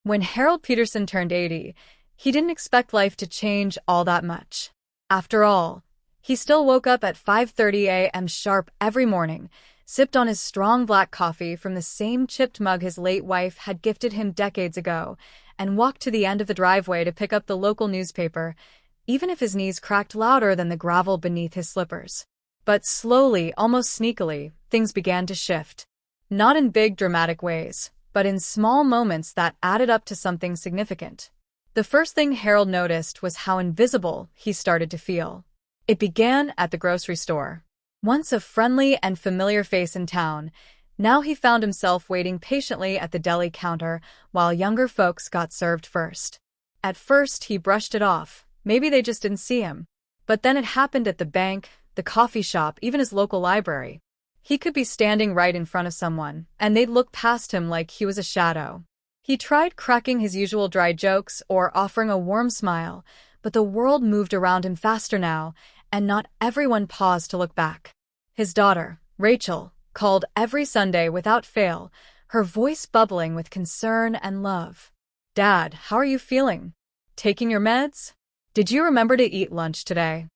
When Harold Peterson turned 80, he didn't expect life to change all that much. After all, he still woke up at 5:30 a.m. sharp every morning, sipped on his strong black coffee from the same chipped mug his late wife had gifted him decades ago, and walked to the end of the driveway to pick up the local newspaper, even if his knees cracked louder than the gravel beneath his slippers. But slowly, almost sneakily, things began to shift. Not in big, dramatic ways, but in small moments that added up to something significant. The first thing Harold noticed was how invisible he started to feel. It began at the grocery store. Once a friendly and familiar face in town, now he found himself waiting patiently at the deli counter while younger folks got served first. At first, he brushed it off. Maybe they just didn't see him. But then it happened at the bank, the coffee shop, even his local library. He could be standing right in front of someone, and they'd look past him like he was a shadow. He tried cracking his usual dry jokes or offering a warm smile, but the world moved around him faster now, and not everyone paused to look back. His daughter, Rachel, called every Sunday without fail, her voice bubbling with concern and love. "Dad, how are you feeling? Taking your meds? Did you remember to eat lunch today?"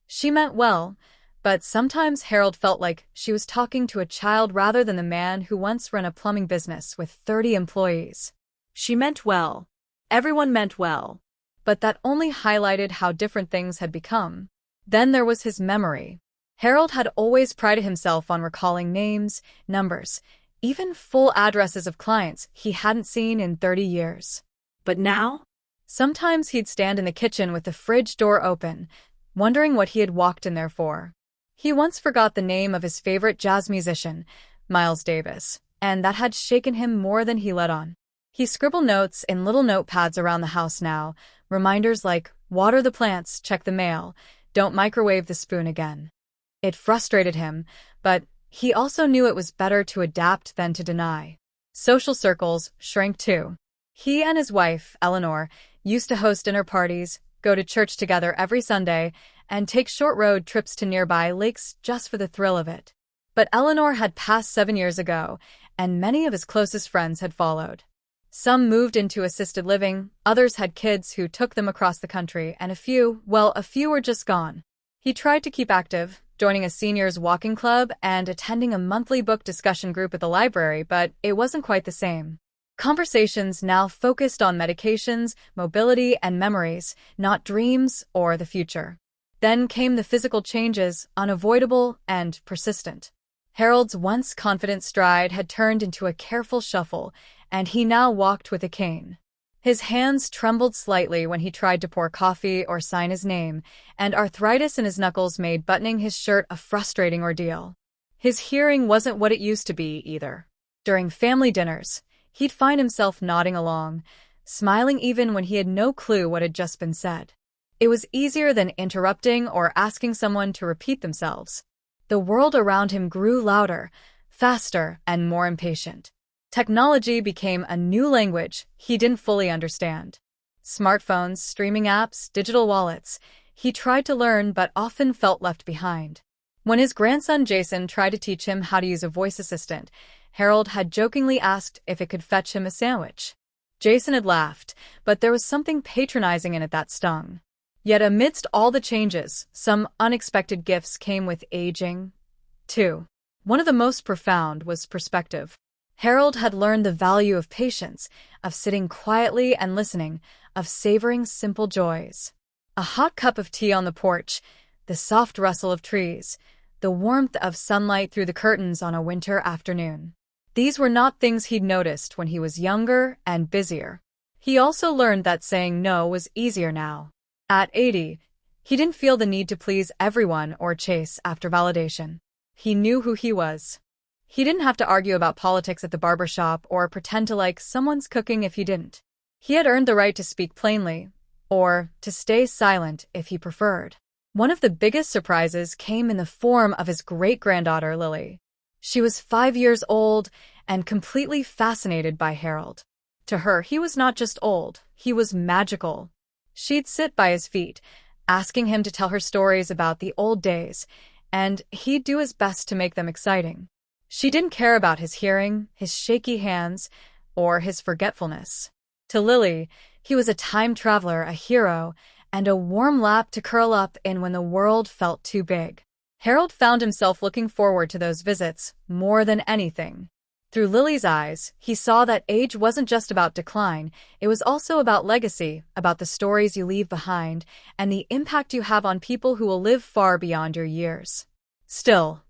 She meant well, but sometimes Harold felt like she was talking to a child rather than the man who once ran a plumbing business with 30 employees. She meant well. Everyone meant well. But that only highlighted how different things had become. Then there was his memory. Harold had always prided himself on recalling names, numbers, even full addresses of clients he hadn't seen in 30 years. But now? Sometimes he'd stand in the kitchen with the fridge door open, wondering what he had walked in there for. He once forgot the name of his favorite jazz musician, Miles Davis, and that had shaken him more than he let on. He scribbled notes in little notepads around the house now, reminders like, "Water the plants, check the mail, don't microwave the spoon again." It frustrated him, but he also knew it was better to adapt than to deny. Social circles shrank too. He and his wife, Eleanor, used to host dinner parties, go to church together every Sunday, and take short road trips to nearby lakes just for the thrill of it. But Eleanor had passed 7 years ago, and many of his closest friends had followed. Some moved into assisted living, others had kids who took them across the country, and a few were just gone. He tried to keep active, joining a seniors walking club and attending a monthly book discussion group at the library, but it wasn't quite the same. Conversations now focused on medications, mobility, and memories, not dreams or the future. Then came the physical changes, unavoidable and persistent. Harold's once confident stride had turned into a careful shuffle, and he now walked with a cane. His hands trembled slightly when he tried to pour coffee or sign his name, and arthritis in his knuckles made buttoning his shirt a frustrating ordeal. His hearing wasn't what it used to be, either. During family dinners, he'd find himself nodding along, smiling even when he had no clue what had just been said. It was easier than interrupting or asking someone to repeat themselves. The world around him grew louder, faster, and more impatient. Technology became a new language he didn't fully understand. Smartphones, streaming apps, digital wallets. He tried to learn but often felt left behind. When his grandson Jason tried to teach him how to use a voice assistant, Harold had jokingly asked if it could fetch him a sandwich. Jason had laughed, but there was something patronizing in it that stung. Yet amidst all the changes, some unexpected gifts came with aging, too. One of the most profound was perspective. Harold had learned the value of patience, of sitting quietly and listening, of savoring simple joys. A hot cup of tea on the porch, the soft rustle of trees, the warmth of sunlight through the curtains on a winter afternoon. These were not things he'd noticed when he was younger and busier. He also learned that saying no was easier now. At 80, he didn't feel the need to please everyone or chase after validation. He knew who he was. He didn't have to argue about politics at the barber shop or pretend to like someone's cooking if he didn't. He had earned the right to speak plainly, or to stay silent if he preferred. One of the biggest surprises came in the form of his great-granddaughter, Lily. She was 5 years old and completely fascinated by Harold. To her, he was not just old, he was magical. She'd sit by his feet, asking him to tell her stories about the old days, and he'd do his best to make them exciting. She didn't care about his hearing, his shaky hands, or his forgetfulness. To Lily, he was a time traveler, a hero, and a warm lap to curl up in when the world felt too big. Harold found himself looking forward to those visits more than anything. Through Lily's eyes, he saw that age wasn't just about decline, it was also about legacy, about the stories you leave behind, and the impact you have on people who will live far beyond your years. Still,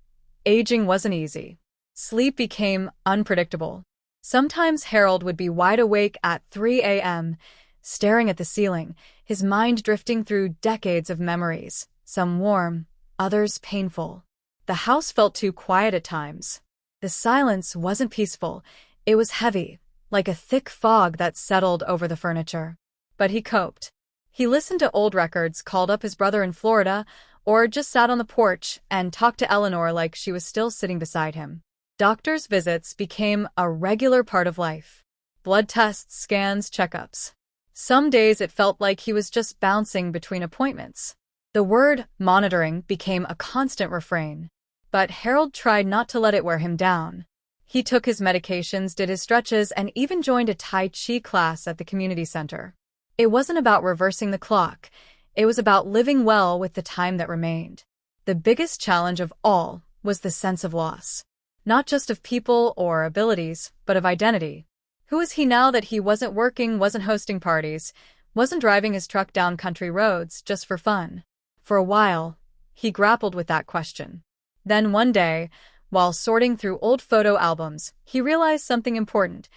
aging wasn't easy. Sleep became unpredictable. Sometimes Harold would be wide awake at 3 a.m., staring at the ceiling, his mind drifting through decades of memories, some warm, others painful. The house felt too quiet at times. The silence wasn't peaceful, it was heavy, like a thick fog that settled over the furniture. But he coped. He listened to old records, called up his brother in Florida, or just sat on the porch and talked to Eleanor like she was still sitting beside him. Doctors' visits became a regular part of life. Blood tests, scans, checkups. Some days it felt like he was just bouncing between appointments. The word monitoring became a constant refrain. But Harold tried not to let it wear him down. He took his medications, did his stretches, and even joined a Tai Chi class at the community center. It wasn't about reversing the clock. It was about living well with the time that remained. The biggest challenge of all was the sense of loss. Not just of people or abilities, but of identity. Who was he now that he wasn't working, wasn't hosting parties, wasn't driving his truck down country roads just for fun? For a while, he grappled with that question. Then one day, while sorting through old photo albums, he realized something important.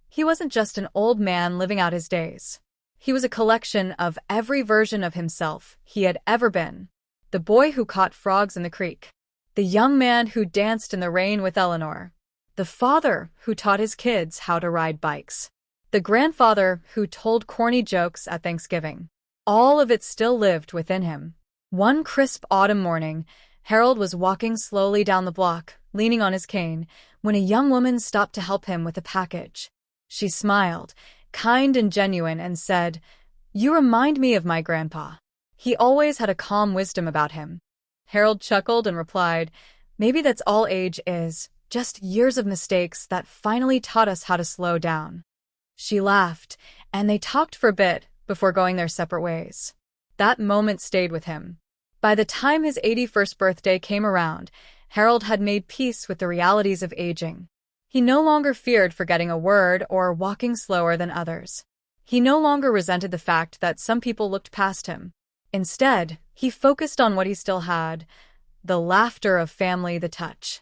He wasn't just an old man living out his days. He was a collection of every version of himself he had ever been. The boy who caught frogs in the creek. The young man who danced in the rain with Eleanor. The father who taught his kids how to ride bikes. The grandfather who told corny jokes at Thanksgiving. All of it still lived within him. One crisp autumn morning, Harold was walking slowly down the block, leaning on his cane, when a young woman stopped to help him with a package. She smiled, kind and genuine, and said, "You remind me of my grandpa. He always had a calm wisdom about him." Harold chuckled and replied, "Maybe that's all age is, just years of mistakes that finally taught us how to slow down." She laughed, and they talked for a bit before going their separate ways. That moment stayed with him. By the time his 81st birthday came around, Harold had made peace with the realities of aging. He no longer feared forgetting a word or walking slower than others. He no longer resented the fact that some people looked past him. Instead, he focused on what he still had: the laughter of family, the touch